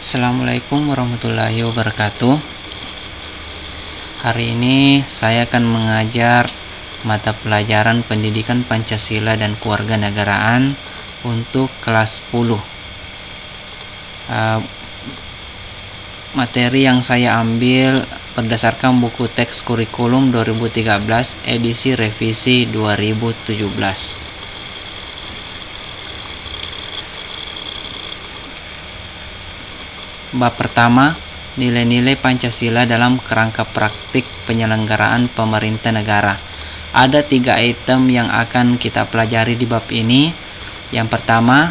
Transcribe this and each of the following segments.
Assalamualaikum warahmatullahi wabarakatuh. Hari ini saya akan mengajar mata pelajaran Pendidikan Pancasila dan Kewarganegaraan untuk kelas 10. Materi yang saya ambil berdasarkan buku teks kurikulum 2013 edisi revisi 2017. Bab pertama, nilai-nilai Pancasila dalam kerangka praktik penyelenggaraan pemerintah negara. Ada 3 item yang akan kita pelajari di bab ini. Yang pertama,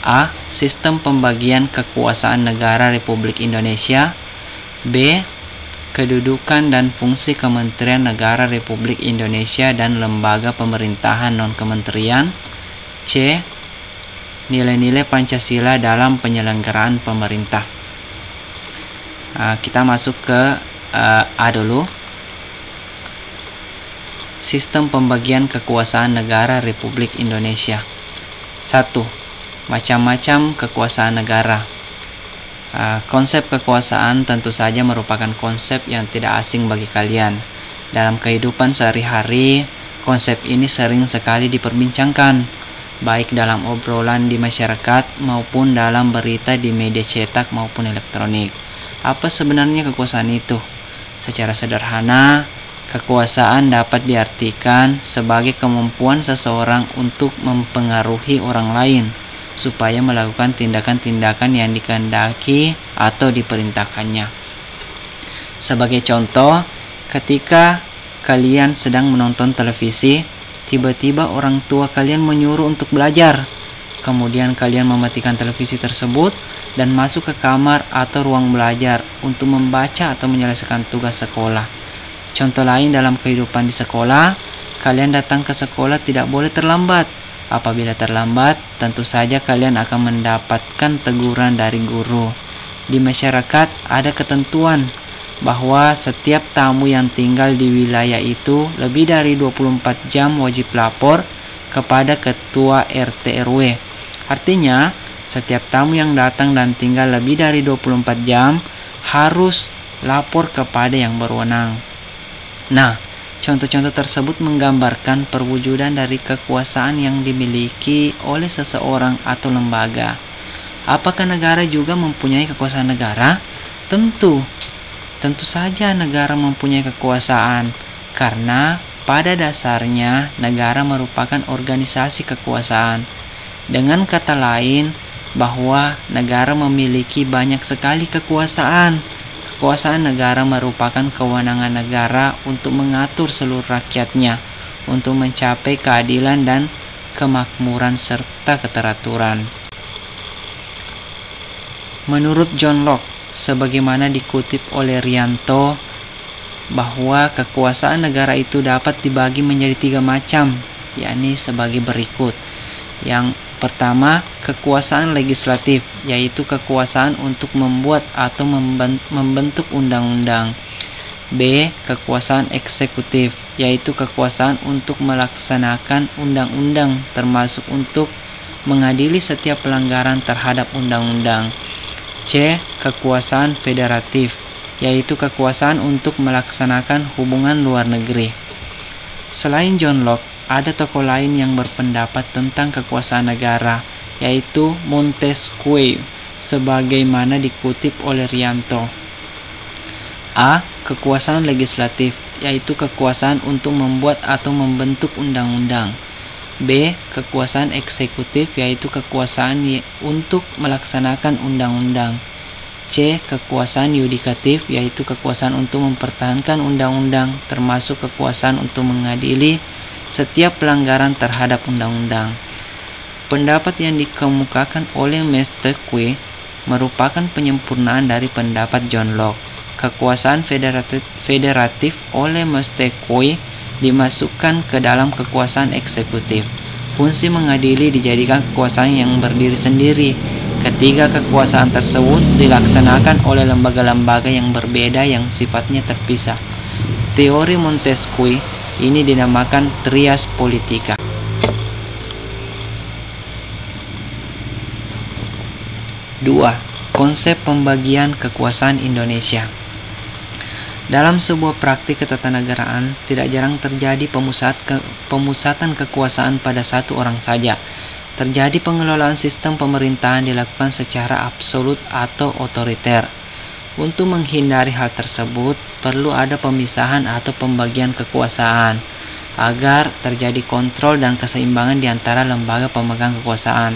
A. Sistem pembagian kekuasaan negara Republik Indonesia. B. Kedudukan dan fungsi Kementerian Negara Republik Indonesia dan lembaga pemerintahan non-kementerian. C. Nilai-nilai Pancasila dalam penyelenggaraan pemerintah. Kita masuk ke A dulu. Sistem pembagian kekuasaan negara Republik Indonesia. 1. Macam-macam kekuasaan negara. Konsep kekuasaan tentu saja merupakan konsep yang tidak asing bagi kalian. Dalam kehidupan sehari-hari, konsep ini sering sekali diperbincangkan, baik dalam obrolan di masyarakat maupun dalam berita di media cetak maupun elektronik. Apa sebenarnya kekuasaan itu? Secara sederhana, kekuasaan dapat diartikan sebagai kemampuan seseorang untuk mempengaruhi orang lain supaya melakukan tindakan-tindakan yang dikehendaki atau diperintahkannya. Sebagai contoh, ketika kalian sedang menonton televisi, tiba-tiba orang tua kalian menyuruh untuk belajar. Kemudian kalian mematikan televisi tersebut dan masuk ke kamar atau ruang belajar untuk membaca atau menyelesaikan tugas sekolah. Contoh lain dalam kehidupan di sekolah, kalian datang ke sekolah tidak boleh terlambat. Apabila terlambat, tentu saja kalian akan mendapatkan teguran dari guru. Di masyarakat ada ketentuan bahwa setiap tamu yang tinggal di wilayah itu lebih dari 24 jam wajib lapor kepada ketua RT RW. Artinya, setiap tamu yang datang dan tinggal lebih dari 24 jam harus lapor kepada yang berwenang. Nah, contoh-contoh tersebut menggambarkan perwujudan dari kekuasaan yang dimiliki oleh seseorang atau lembaga. Apakah negara juga mempunyai kekuasaan negara? Tentu saja negara mempunyai kekuasaan, karena pada dasarnya negara merupakan organisasi kekuasaan. Dengan kata lain, bahwa negara memiliki banyak sekali kekuasaan. Kekuasaan negara merupakan kewenangan negara untuk mengatur seluruh rakyatnya, untuk mencapai keadilan dan kemakmuran serta keteraturan. Menurut John Locke, sebagaimana dikutip oleh Rianto, bahwa kekuasaan negara itu dapat dibagi menjadi 3 macam, yakni sebagai berikut. Yang pertama, kekuasaan legislatif, yaitu kekuasaan untuk membuat atau membentuk undang-undang. B. Kekuasaan eksekutif, yaitu kekuasaan untuk melaksanakan undang-undang, termasuk untuk mengadili setiap pelanggaran terhadap undang-undang. C. Kekuasaan federatif, yaitu kekuasaan untuk melaksanakan hubungan luar negeri. Selain John Locke, ada tokoh lain yang berpendapat tentang kekuasaan negara, yaitu Montesquieu, sebagaimana dikutip oleh Rianto. A. Kekuasaan legislatif, yaitu kekuasaan untuk membuat atau membentuk undang-undang. B. Kekuasaan eksekutif, yaitu kekuasaan untuk melaksanakan undang-undang. C. Kekuasaan yudikatif, yaitu kekuasaan untuk mempertahankan undang-undang, termasuk kekuasaan untuk mengadili setiap pelanggaran terhadap undang-undang. Pendapat yang dikemukakan oleh Montesquieu merupakan penyempurnaan dari pendapat John Locke. Kekuasaan federatif oleh Montesquieu dimasukkan ke dalam kekuasaan eksekutif. Fungsi mengadili dijadikan kekuasaan yang berdiri sendiri. Ketiga kekuasaan tersebut dilaksanakan oleh lembaga-lembaga yang berbeda yang sifatnya terpisah. Teori Montesquieu ini dinamakan trias politika. 2. konsep pembagian kekuasaan Indonesia. Dalam sebuah praktik ketatanegaraan, tidak jarang terjadi pemusatan kekuasaan pada satu orang saja. Terjadi pengelolaan sistem pemerintahan dilakukan secara absolut atau otoriter. Untuk menghindari hal tersebut, perlu ada pemisahan atau pembagian kekuasaan agar terjadi kontrol dan keseimbangan di antara lembaga pemegang kekuasaan.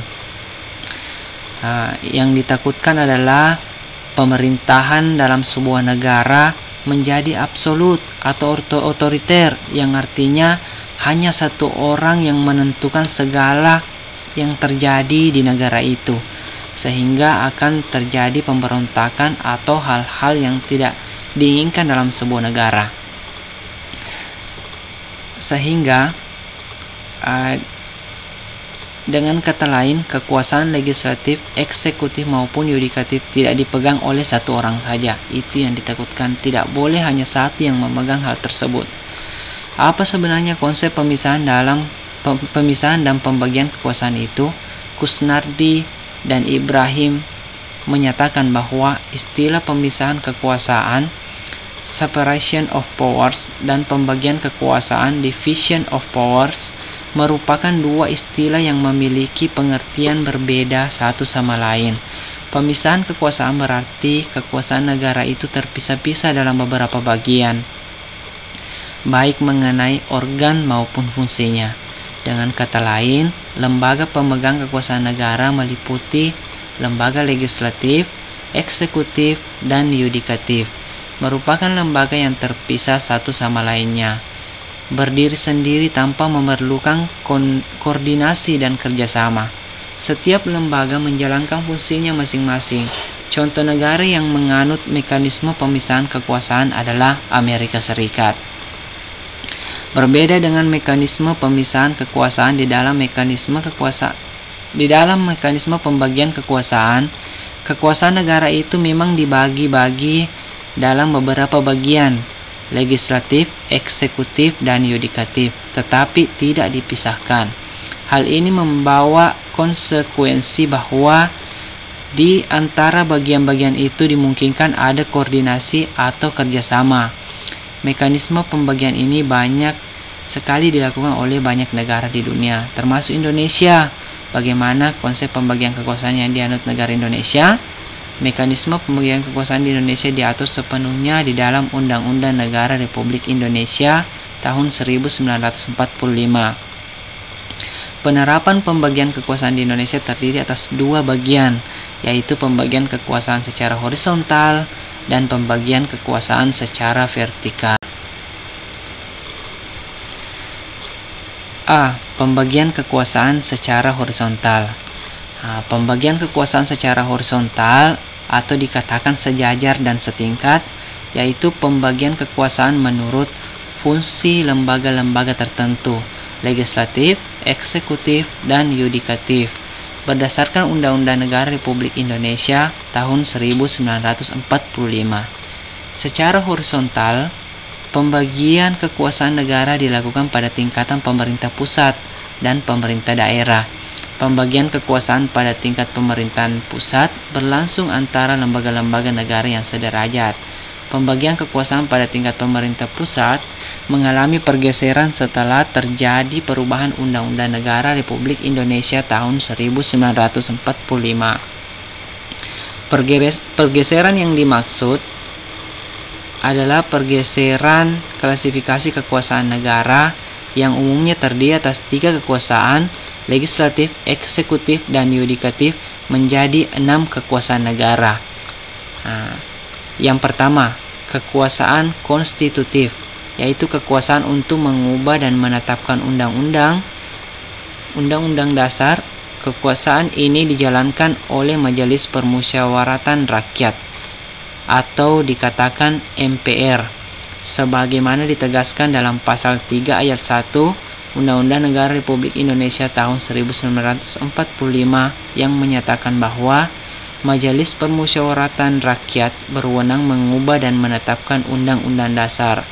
Yang ditakutkan adalah pemerintahan dalam sebuah negara menjadi absolut atau otoriter, yang artinya hanya satu orang yang menentukan segala yang terjadi di negara itu, sehingga akan terjadi pemberontakan atau hal-hal yang tidak diinginkan dalam sebuah negara. Sehingga dengan kata lain, kekuasaan legislatif, eksekutif maupun yudikatif tidak dipegang oleh satu orang saja. Itu yang ditakutkan, tidak boleh hanya satu yang memegang hal tersebut. Apa sebenarnya konsep pemisahan dan pembagian kekuasaan itu? Kusnardi dan Ibrahim menyatakan bahwa istilah pemisahan kekuasaan, separation of powers, dan pembagian kekuasaan, division of powers, merupakan dua istilah yang memiliki pengertian berbeda satu sama lain. Pemisahan kekuasaan berarti kekuasaan negara itu terpisah-pisah dalam beberapa bagian, baik mengenai organ maupun fungsinya. Dengan kata lain, lembaga pemegang kekuasaan negara meliputi lembaga legislatif, eksekutif, dan yudikatif, merupakan lembaga yang terpisah satu sama lainnya, berdiri sendiri tanpa memerlukan koordinasi dan kerjasama. Setiap lembaga menjalankan fungsinya masing-masing. Contoh negara yang menganut mekanisme pemisahan kekuasaan adalah Amerika Serikat. Berbeda dengan mekanisme pemisahan kekuasaan di dalam mekanisme pembagian kekuasaan, kekuasaan negara itu memang dibagi-bagi dalam beberapa bagian, legislatif, eksekutif, dan yudikatif, tetapi tidak dipisahkan. Hal ini membawa konsekuensi bahwa di antara bagian-bagian itu dimungkinkan ada koordinasi atau kerjasama. Mekanisme pembagian ini banyak sekali dilakukan oleh banyak negara di dunia, termasuk Indonesia. Bagaimana konsep pembagian kekuasaan yang dianut negara Indonesia? Mekanisme pembagian kekuasaan di Indonesia diatur sepenuhnya di dalam Undang-Undang Negara Republik Indonesia tahun 1945. Penerapan pembagian kekuasaan di Indonesia terdiri atas dua bagian, yaitu pembagian kekuasaan secara horizontal dan pembagian kekuasaan secara vertikal. A. Pembagian kekuasaan secara horizontal. Pembagian kekuasaan secara horizontal atau dikatakan sejajar dan setingkat, yaitu pembagian kekuasaan menurut fungsi lembaga-lembaga tertentu, legislatif, eksekutif, dan yudikatif, berdasarkan Undang-Undang Negara Republik Indonesia tahun 1945. Secara horizontal, pembagian kekuasaan negara dilakukan pada tingkatan pemerintah pusat dan pemerintah daerah. Pembagian kekuasaan pada tingkat pemerintahan pusat berlangsung antara lembaga-lembaga negara yang sederajat. Pembagian kekuasaan pada tingkat pemerintah pusat mengalami pergeseran setelah terjadi perubahan Undang-Undang Negara Republik Indonesia tahun 1945. Pergeseran yang dimaksud adalah pergeseran klasifikasi kekuasaan negara yang umumnya terdiri atas 3 kekuasaan, legislatif, eksekutif, dan yudikatif, menjadi 6 kekuasaan negara. Yang pertama, kekuasaan konstitutif, yaitu kekuasaan untuk mengubah dan menetapkan undang-undang dasar. Kekuasaan ini dijalankan oleh Majelis Permusyawaratan Rakyat atau dikatakan MPR, sebagaimana ditegaskan dalam pasal 3 ayat 1 Undang-Undang Negara Republik Indonesia tahun 1945 yang menyatakan bahwa Majelis Permusyawaratan Rakyat berwenang mengubah dan menetapkan undang-undang dasar.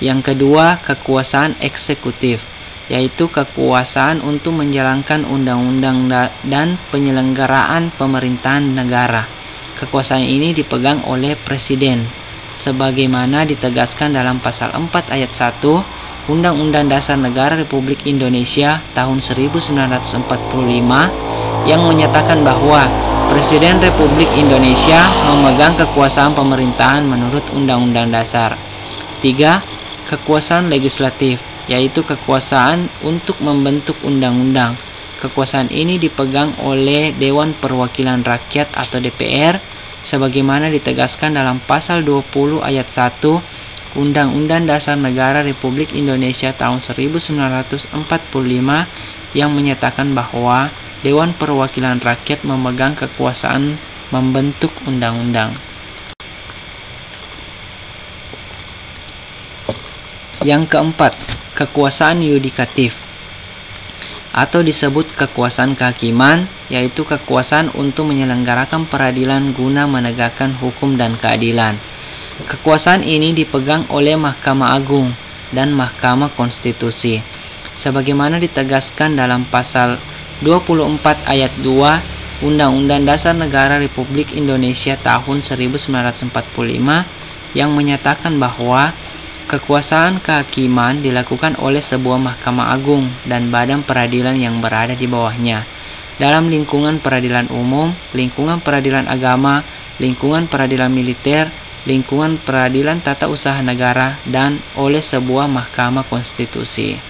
Yang kedua, kekuasaan eksekutif, yaitu kekuasaan untuk menjalankan undang-undang dan penyelenggaraan pemerintahan negara. Kekuasaan ini dipegang oleh Presiden, sebagaimana ditegaskan dalam pasal 4 ayat 1 Undang-Undang Dasar Negara Republik Indonesia tahun 1945 yang menyatakan bahwa Presiden Republik Indonesia memegang kekuasaan pemerintahan menurut Undang-Undang Dasar. 3. Kekuasaan legislatif, yaitu kekuasaan untuk membentuk undang-undang. Kekuasaan ini dipegang oleh Dewan Perwakilan Rakyat atau DPR, sebagaimana ditegaskan dalam pasal 20 ayat 1 Undang-Undang Dasar Negara Republik Indonesia tahun 1945 yang menyatakan bahwa Dewan Perwakilan Rakyat memegang kekuasaan membentuk undang-undang. Yang keempat, kekuasaan yudikatif atau disebut kekuasaan kehakiman, yaitu kekuasaan untuk menyelenggarakan peradilan guna menegakkan hukum dan keadilan. Kekuasaan ini dipegang oleh Mahkamah Agung dan Mahkamah Konstitusi, sebagaimana ditegaskan dalam pasal 24 ayat 2 Undang-Undang Dasar Negara Republik Indonesia tahun 1945 yang menyatakan bahwa kekuasaan kehakiman dilakukan oleh sebuah Mahkamah Agung dan badan peradilan yang berada di bawahnya dalam lingkungan peradilan umum, lingkungan peradilan agama, lingkungan peradilan militer, lingkungan peradilan tata usaha negara, dan oleh sebuah Mahkamah Konstitusi.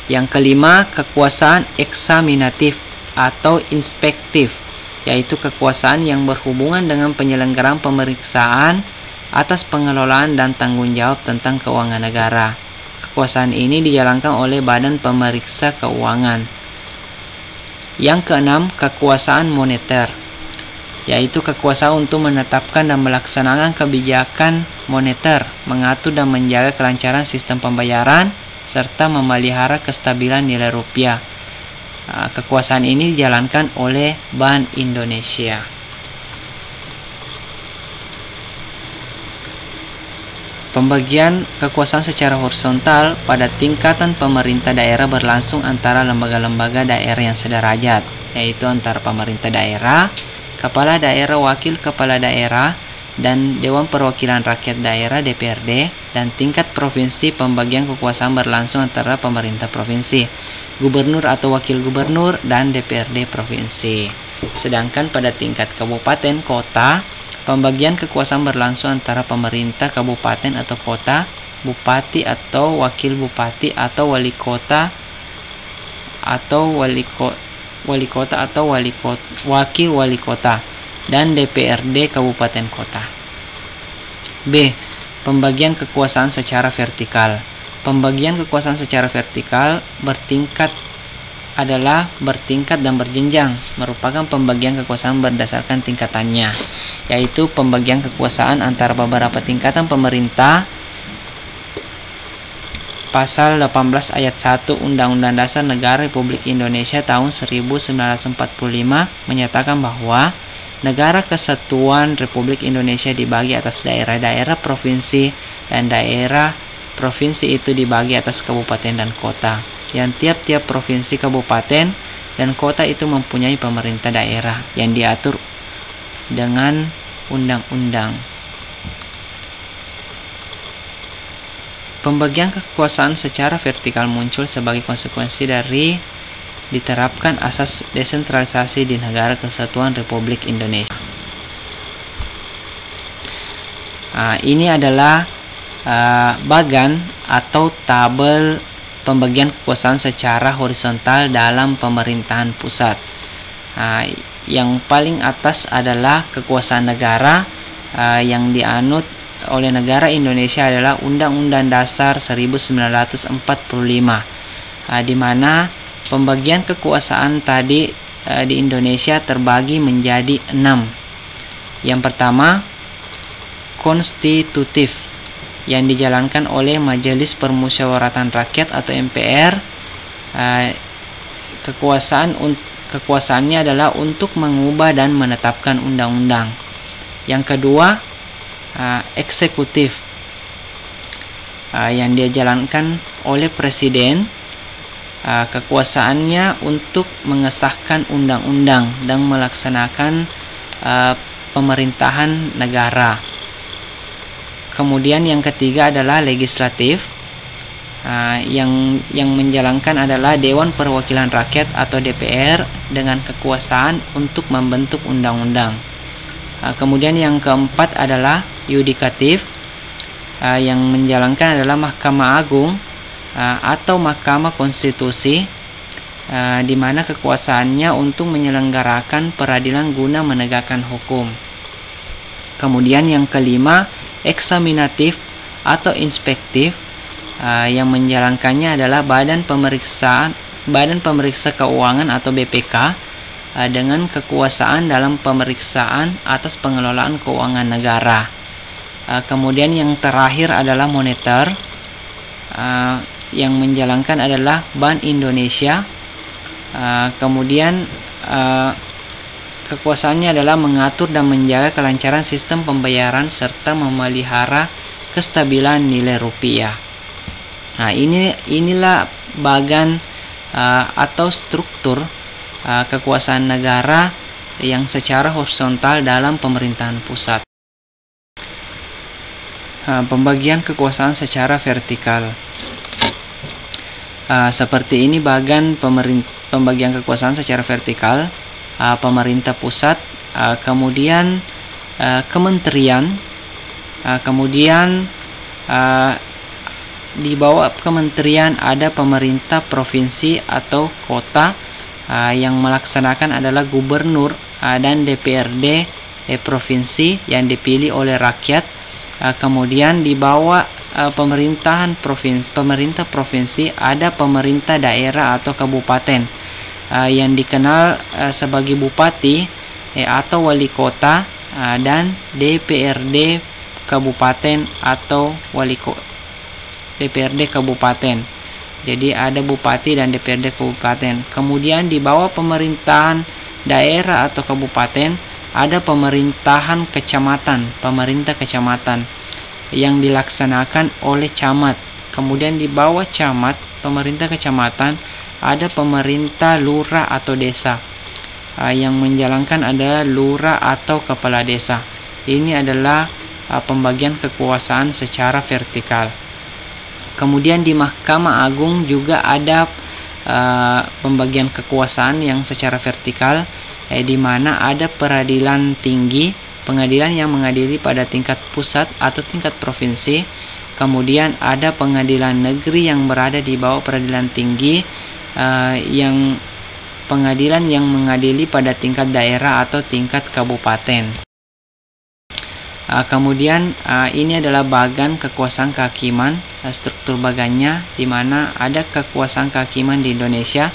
Yang kelima, kekuasaan eksaminatif atau inspektif, yaitu kekuasaan yang berhubungan dengan penyelenggaraan pemeriksaan atas pengelolaan dan tanggung jawab tentang keuangan negara. Kekuasaan ini dijalankan oleh Badan Pemeriksa Keuangan. Yang keenam, kekuasaan moneter, yaitu kekuasaan untuk menetapkan dan melaksanakan kebijakan moneter, mengatur dan menjaga kelancaran sistem pembayaran, serta memelihara kestabilan nilai rupiah. Kekuasaan ini dijalankan oleh Bank Indonesia. Pembagian kekuasaan secara horizontal pada tingkatan pemerintah daerah berlangsung antara lembaga-lembaga daerah yang sederajat, yaitu antara pemerintah daerah, kepala daerah, wakil kepala daerah, dan Dewan Perwakilan Rakyat Daerah DPRD, dan tingkat provinsi pembagian kekuasaan berlangsung antara pemerintah provinsi, gubernur atau wakil gubernur, dan DPRD provinsi. Sedangkan pada tingkat kabupaten kota, pembagian kekuasaan berlangsung antara pemerintah kabupaten atau kota, bupati atau wakil bupati atau wali kota atau wakil wali kota, dan DPRD kabupaten kota. B. Pembagian kekuasaan secara vertikal. Pembagian kekuasaan secara vertikal bertingkat dan berjenjang, merupakan pembagian kekuasaan berdasarkan tingkatannya, yaitu pembagian kekuasaan antara beberapa tingkatan pemerintah. Pasal 18 ayat 1 Undang-Undang Dasar Negara Republik Indonesia tahun 1945 menyatakan bahwa Negara Kesatuan Republik Indonesia dibagi atas daerah-daerah provinsi, dan daerah provinsi itu dibagi atas kabupaten dan kota, yang tiap-tiap provinsi, kabupaten, dan kota itu mempunyai pemerintah daerah yang diatur dengan undang-undang. Pembagian kekuasaan secara vertikal muncul sebagai konsekuensi dari diterapkan asas desentralisasi di Negara Kesatuan Republik Indonesia. Ini adalah bagan atau tabel pembagian kekuasaan secara horizontal dalam pemerintahan pusat. Yang paling atas adalah kekuasaan negara yang dianut oleh negara Indonesia adalah Undang-Undang Dasar 1945, di mana pembagian kekuasaan tadi di Indonesia terbagi menjadi 6. Yang pertama, konstitutif, yang dijalankan oleh Majelis Permusyawaratan Rakyat atau MPR. Kekuasaannya adalah untuk mengubah dan menetapkan undang-undang. Yang kedua, eksekutif. yang dia jalankan oleh presiden. Kekuasaannya untuk mengesahkan undang-undang dan melaksanakan pemerintahan negara. Kemudian yang ketiga adalah legislatif, yang menjalankan adalah Dewan Perwakilan Rakyat atau DPR dengan kekuasaan untuk membentuk undang-undang. Kemudian yang keempat adalah yudikatif, yang menjalankan adalah Mahkamah Agung atau Mahkamah Konstitusi, di mana kekuasaannya untuk menyelenggarakan peradilan guna menegakkan hukum. Kemudian yang kelima, eksaminatif atau inspektif, yang menjalankannya adalah Badan Pemeriksa Keuangan atau BPK, dengan kekuasaan dalam pemeriksaan atas pengelolaan keuangan negara. Kemudian yang terakhir adalah moneter, yang menjalankan adalah Bank Indonesia. Kemudian kekuasaannya adalah mengatur dan menjaga kelancaran sistem pembayaran serta memelihara kestabilan nilai rupiah. Nah, inilah bagan atau struktur kekuasaan negara yang secara horizontal dalam pemerintahan pusat. Pembagian kekuasaan secara vertikal. Seperti ini bagan pembagian kekuasaan secara vertikal. Pemerintah pusat, kemudian kementerian, kemudian di bawah kementerian ada pemerintah provinsi atau kota, yang melaksanakan adalah gubernur dan DPRD provinsi yang dipilih oleh rakyat. Kemudian di bawah pemerintah provinsi ada pemerintah daerah atau kabupaten, yang dikenal sebagai bupati atau wali kota, dan DPRD kabupaten atau DPRD kabupaten. Jadi ada bupati dan DPRD kabupaten. Kemudian di bawah pemerintahan daerah atau kabupaten ada pemerintahan kecamatan, pemerintah kecamatan yang dilaksanakan oleh camat. Kemudian di bawah camat, pemerintah kecamatan, ada pemerintah lurah atau desa, yang menjalankan adalah lurah atau kepala desa. Ini adalah pembagian kekuasaan secara vertikal. Kemudian di Mahkamah Agung juga ada pembagian kekuasaan yang secara vertikal, di mana ada peradilan tinggi, pengadilan yang mengadili pada tingkat pusat atau tingkat provinsi. Kemudian ada pengadilan negeri yang berada di bawah peradilan tinggi, yang pengadilan yang mengadili pada tingkat daerah atau tingkat kabupaten. Kemudian ini adalah bagan kekuasaan kehakiman, struktur bagannya, di mana ada kekuasaan kehakiman di Indonesia,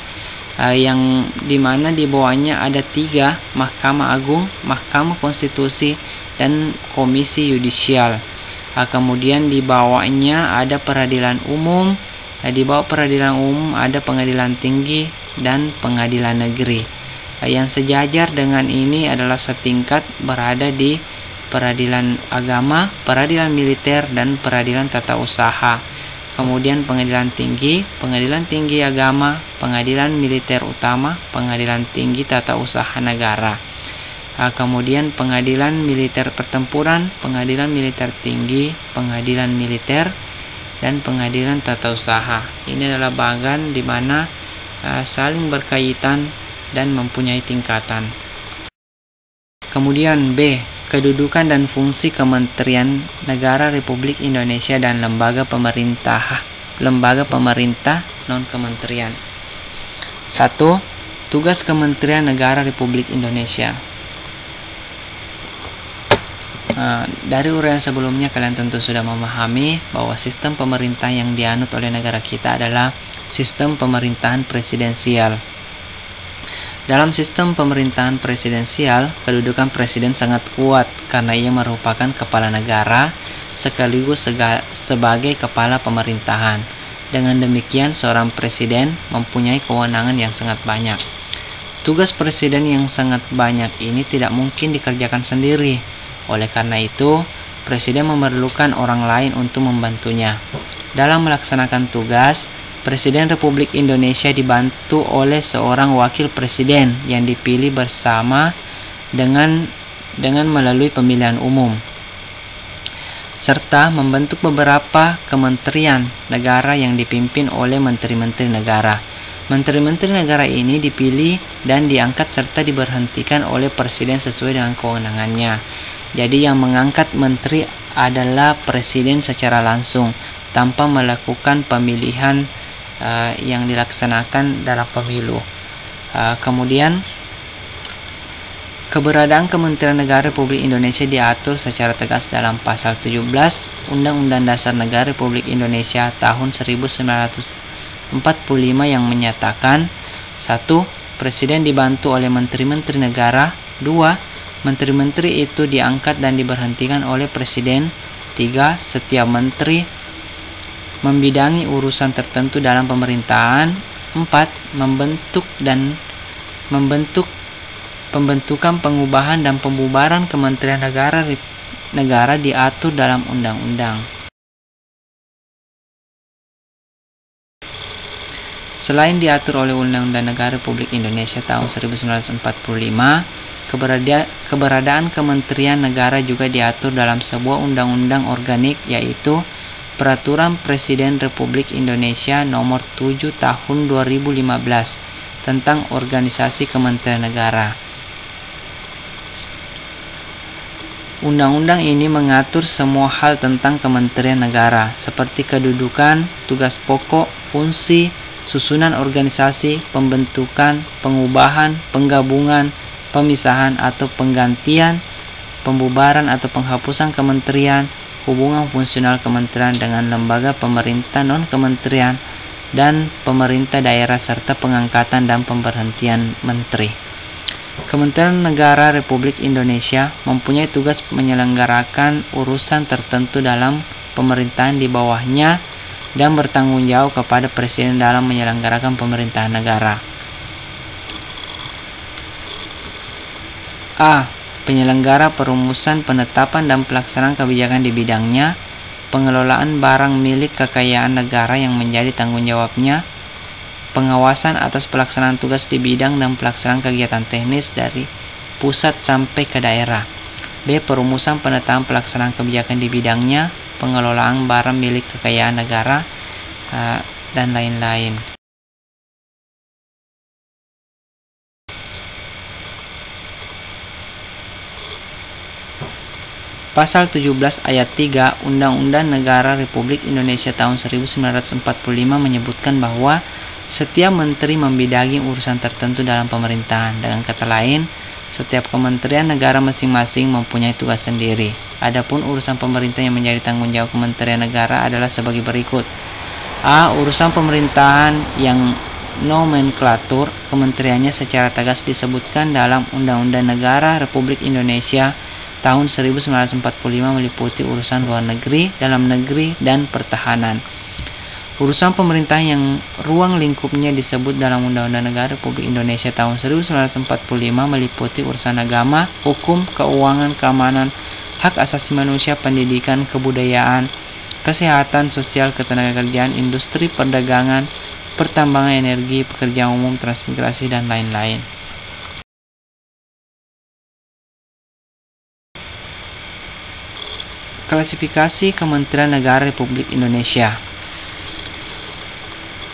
yang dimana di bawahnya ada 3, Mahkamah Agung, Mahkamah Konstitusi, dan Komisi Yudisial. Kemudian di bawahnya ada peradilan umum, di bawah peradilan umum ada pengadilan tinggi dan pengadilan negeri. Yang sejajar dengan ini adalah setingkat berada di peradilan agama, peradilan militer, dan peradilan tata usaha. Kemudian pengadilan tinggi agama, pengadilan militer utama, pengadilan tinggi tata usaha negara. Kemudian pengadilan militer pertempuran, pengadilan militer tinggi, pengadilan militer, dan pengadilan tata usaha. Ini adalah bagan di mana saling berkaitan dan mempunyai tingkatan. Kemudian B, kedudukan dan fungsi Kementerian Negara Republik Indonesia dan lembaga pemerintah non-kementerian. 1. Tugas Kementerian Negara Republik Indonesia. Dari uraian sebelumnya kalian tentu sudah memahami bahwa sistem pemerintah yang dianut oleh negara kita adalah sistem pemerintahan presidensial. Dalam sistem pemerintahan presidensial, kedudukan presiden sangat kuat karena ia merupakan kepala negara sekaligus sebagai kepala pemerintahan. Dengan demikian, seorang presiden mempunyai kewenangan yang sangat banyak. Tugas presiden yang sangat banyak ini tidak mungkin dikerjakan sendiri. Oleh karena itu, presiden memerlukan orang lain untuk membantunya. Dalam melaksanakan tugas, Presiden Republik Indonesia dibantu oleh seorang wakil presiden yang dipilih bersama dengan melalui pemilihan umum, serta membentuk beberapa kementerian negara yang dipimpin oleh menteri-menteri negara. Menteri-menteri negara ini dipilih dan diangkat serta diberhentikan oleh presiden sesuai dengan kewenangannya. Jadi yang mengangkat menteri adalah presiden secara langsung tanpa melakukan pemilihan yang dilaksanakan dalam pemilu. Kemudian keberadaan Kementerian Negara Republik Indonesia diatur secara tegas dalam pasal 17 Undang-Undang Dasar Negara Republik Indonesia tahun 1945 yang menyatakan 1. Presiden dibantu oleh menteri-menteri negara. 2. Menteri-menteri itu diangkat dan diberhentikan oleh presiden. 3. Setiap menteri membidangi urusan tertentu dalam pemerintahan. 4. Membentuk pembentukan, pengubahan, dan pembubaran kementerian negara diatur dalam undang-undang. Selain diatur oleh Undang-Undang Negara Republik Indonesia tahun 1945, keberadaan Kementerian Negara juga diatur dalam sebuah undang-undang organik, yaitu Peraturan Presiden Republik Indonesia Nomor 7 Tahun 2015 tentang Organisasi Kementerian Negara. Undang-undang ini mengatur semua hal tentang Kementerian Negara, seperti kedudukan, tugas pokok, fungsi, susunan organisasi, pembentukan, pengubahan, penggabungan, pemisahan atau penggantian, pembubaran atau penghapusan kementerian, hubungan fungsional kementerian dengan lembaga pemerintah non-kementerian dan pemerintah daerah serta pengangkatan dan pemberhentian menteri. Kementerian Negara Republik Indonesia mempunyai tugas menyelenggarakan urusan tertentu dalam pemerintahan di bawahnya dan bertanggung jawab kepada presiden dalam menyelenggarakan pemerintahan negara. A. Penyelenggara perumusan, penetapan, dan pelaksanaan kebijakan di bidangnya, pengelolaan barang milik kekayaan negara yang menjadi tanggung jawabnya, pengawasan atas pelaksanaan tugas di bidang dan pelaksanaan kegiatan teknis dari pusat sampai ke daerah. B. Perumusan, penetapan, pelaksanaan kebijakan di bidangnya, pengelolaan barang milik kekayaan negara, dan lain-lain. Pasal 17 ayat 3 Undang-Undang Negara Republik Indonesia tahun 1945 menyebutkan bahwa setiap menteri membidangi urusan tertentu dalam pemerintahan. Dengan kata lain, setiap kementerian negara masing-masing mempunyai tugas sendiri. Adapun urusan pemerintah yang menjadi tanggung jawab kementerian negara adalah sebagai berikut. A. Urusan pemerintahan yang nomenklatur kementeriannya secara tegas disebutkan dalam Undang-Undang Negara Republik Indonesia tahun 1945 meliputi urusan luar negeri, dalam negeri, dan pertahanan. Urusan pemerintahan yang ruang lingkupnya disebut dalam Undang-Undang Negara Republik Indonesia tahun 1945 meliputi urusan agama, hukum, keuangan, keamanan, hak asasi manusia, pendidikan, kebudayaan, kesehatan, sosial, ketenagakerjaan, industri, perdagangan, pertambangan, energi, pekerjaan umum, transmigrasi, dan lain-lain. Klasifikasi Kementerian Negara Republik Indonesia.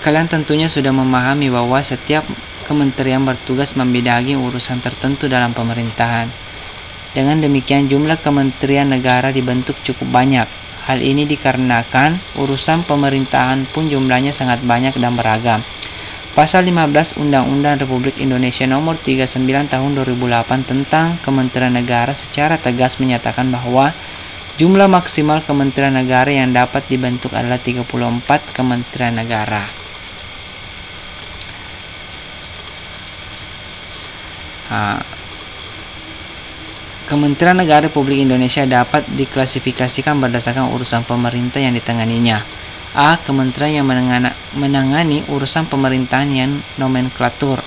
Kalian tentunya sudah memahami bahwa setiap kementerian bertugas membidangi urusan tertentu dalam pemerintahan. Dengan demikian, jumlah kementerian negara dibentuk cukup banyak. Hal ini dikarenakan urusan pemerintahan pun jumlahnya sangat banyak dan beragam. Pasal 15 Undang-Undang Republik Indonesia Nomor 39 Tahun 2008 tentang Kementerian Negara secara tegas menyatakan bahwa jumlah maksimal kementerian negara yang dapat dibentuk adalah 34 kementerian negara. Kementerian Negara Republik Indonesia dapat diklasifikasikan berdasarkan urusan pemerintah yang ditanganinya. A. Kementerian yang menangani urusan pemerintahan yang nomenklatur.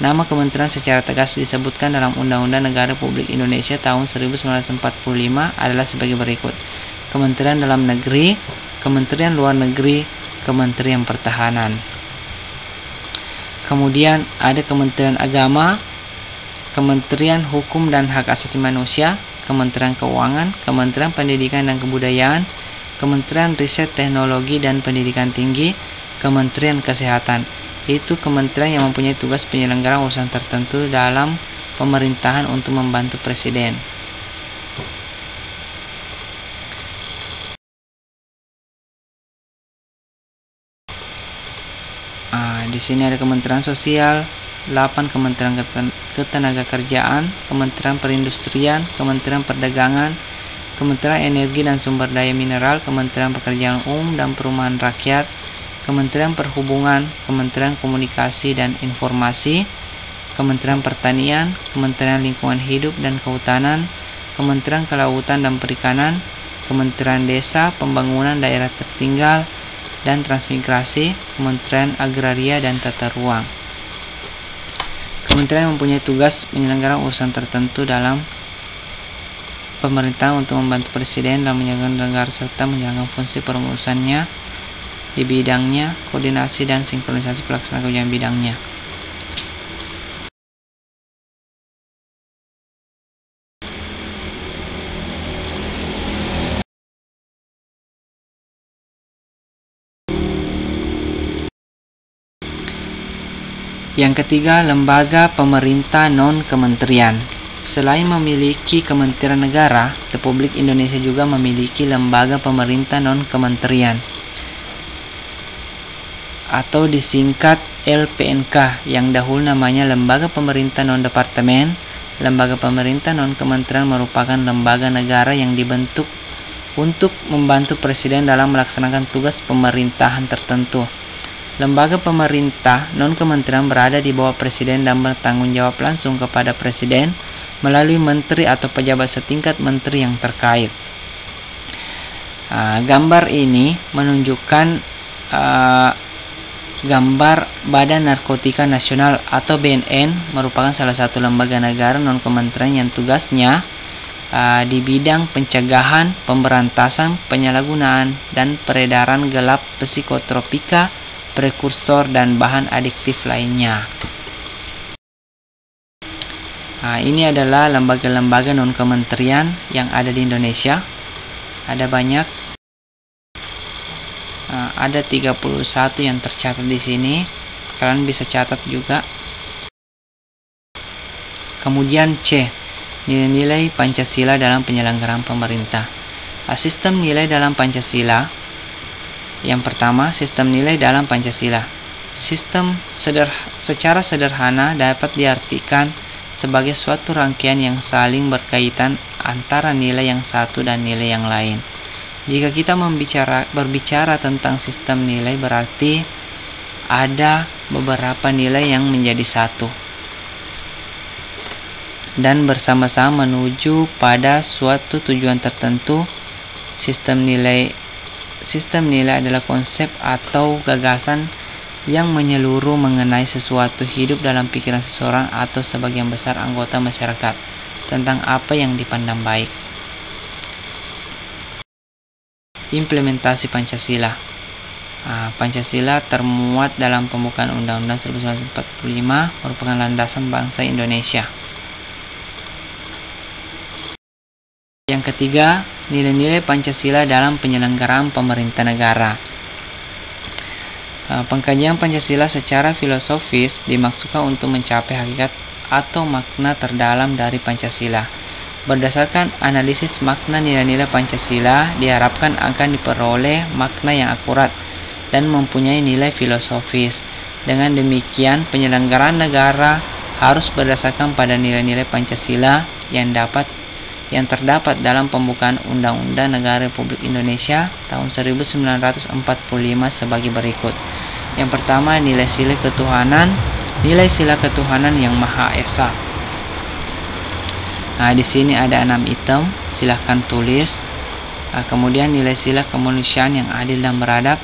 Nama kementerian secara tegas disebutkan dalam Undang-Undang Negara Republik Indonesia tahun 1945 adalah sebagai berikut. Kementerian Dalam Negeri, Kementerian Luar Negeri, Kementerian Pertahanan. Kemudian ada Kementerian Agama, Kementerian Hukum dan Hak Asasi Manusia, Kementerian Keuangan, Kementerian Pendidikan dan Kebudayaan, Kementerian Riset Teknologi dan Pendidikan Tinggi, Kementerian Kesehatan. Itu kementerian yang mempunyai tugas penyelenggaraan urusan tertentu dalam pemerintahan untuk membantu presiden. Di sini ada Kementerian Sosial, 8 Kementerian Ketenagakerjaan, Kementerian Perindustrian, Kementerian Perdagangan, Kementerian Energi dan Sumber Daya Mineral, Kementerian Pekerjaan Umum dan Perumahan Rakyat, Kementerian Perhubungan, Kementerian Komunikasi dan Informasi, Kementerian Pertanian, Kementerian Lingkungan Hidup dan Kehutanan, Kementerian Kelautan dan Perikanan, Kementerian Desa, Pembangunan Daerah Tertinggal dan Transmigrasi, Kementerian Agraria dan Tata Ruang. Kementerian mempunyai tugas penyelenggaraan urusan tertentu dalam pemerintahan untuk membantu presiden dalam menjalankan negara serta menjalankan fungsi pengurusannya di bidangnya, koordinasi dan sinkronisasi pelaksanaan kebijakan bidangnya. Yang ketiga, lembaga pemerintah non-kementerian. Selain memiliki kementerian negara, Republik Indonesia juga memiliki lembaga pemerintah non-kementerian atau disingkat LPNK, yang dahulu namanya Lembaga Pemerintah Non-Departemen. Lembaga pemerintah non-kementerian merupakan lembaga negara yang dibentuk untuk membantu presiden dalam melaksanakan tugas pemerintahan tertentu. Lembaga pemerintah non-kementerian berada di bawah presiden dan bertanggung jawab langsung kepada presiden melalui menteri atau pejabat setingkat menteri yang terkait. Gambar ini menunjukkan gambar Badan Narkotika Nasional atau BNN, merupakan salah satu lembaga negara non-kementerian yang tugasnya di bidang pencegahan, pemberantasan, penyalahgunaan, dan peredaran gelap psikotropika, prekursor, dan bahan adiktif lainnya. Ini adalah lembaga-lembaga non-kementerian yang ada di Indonesia. Ada banyak. Ada 31 yang tercatat di sini. Kalian bisa catat juga. Kemudian C, nilai-nilai Pancasila dalam penyelenggaraan pemerintah. Sistem nilai dalam Pancasila. Yang pertama, sistem nilai dalam Pancasila. Sistem secara sederhana dapat diartikan sebagai suatu rangkaian yang saling berkaitan antara nilai yang satu dan nilai yang lain. Jika kita berbicara tentang sistem nilai, berarti ada beberapa nilai yang menjadi satu dan bersama-sama menuju pada suatu tujuan tertentu. Sistem nilai adalah konsep atau gagasan yang menyeluruh mengenai sesuatu hidup dalam pikiran seseorang atau sebagian besar anggota masyarakat tentang apa yang dipandang baik. Implementasi Pancasila. Pancasila termuat dalam pembukaan Undang-Undang 1945, merupakan landasan bangsa Indonesia. Yang ketiga, nilai-nilai Pancasila dalam penyelenggaraan pemerintah negara. Pengkajian Pancasila secara filosofis dimaksudkan untuk mencapai hakikat atau makna terdalam dari Pancasila. Berdasarkan analisis makna nilai-nilai Pancasila, diharapkan akan diperoleh makna yang akurat dan mempunyai nilai filosofis. Dengan demikian, penyelenggaraan negara harus berdasarkan pada nilai-nilai Pancasila yang terdapat dalam pembukaan Undang-Undang Negara Republik Indonesia tahun 1945 sebagai berikut. Yang pertama, nilai sila ketuhanan yang Maha Esa. Di sini ada 6 item, silahkan tulis. Kemudian nilai sila kemanusiaan yang adil dan beradab.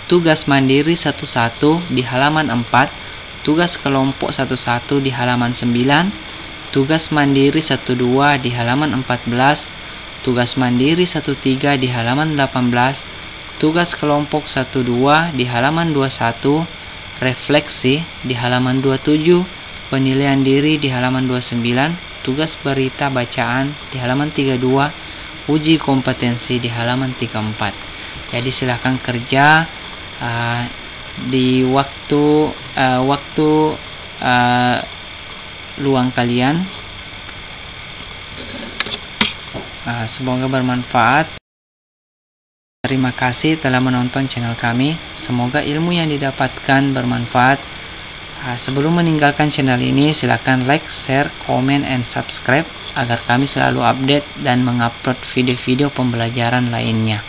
tugas mandiri 11 di halaman 4, tugas kelompok 11 di halaman 9, tugas mandiri 12 di halaman 14, tugas mandiri 13 di halaman 18, tugas kelompok 12 di halaman 21, refleksi di halaman 27, penilaian diri di halaman 29, tugas berita bacaan di halaman 32, uji kompetensi di halaman 34. Jadi silahkan kerja di waktu luang kalian. Semoga bermanfaat. Terima kasih telah menonton channel kami. Semoga ilmu yang didapatkan bermanfaat. Sebelum meninggalkan channel ini, silakan like, share, comment, and subscribe agar kami selalu update dan mengupload video-video pembelajaran lainnya.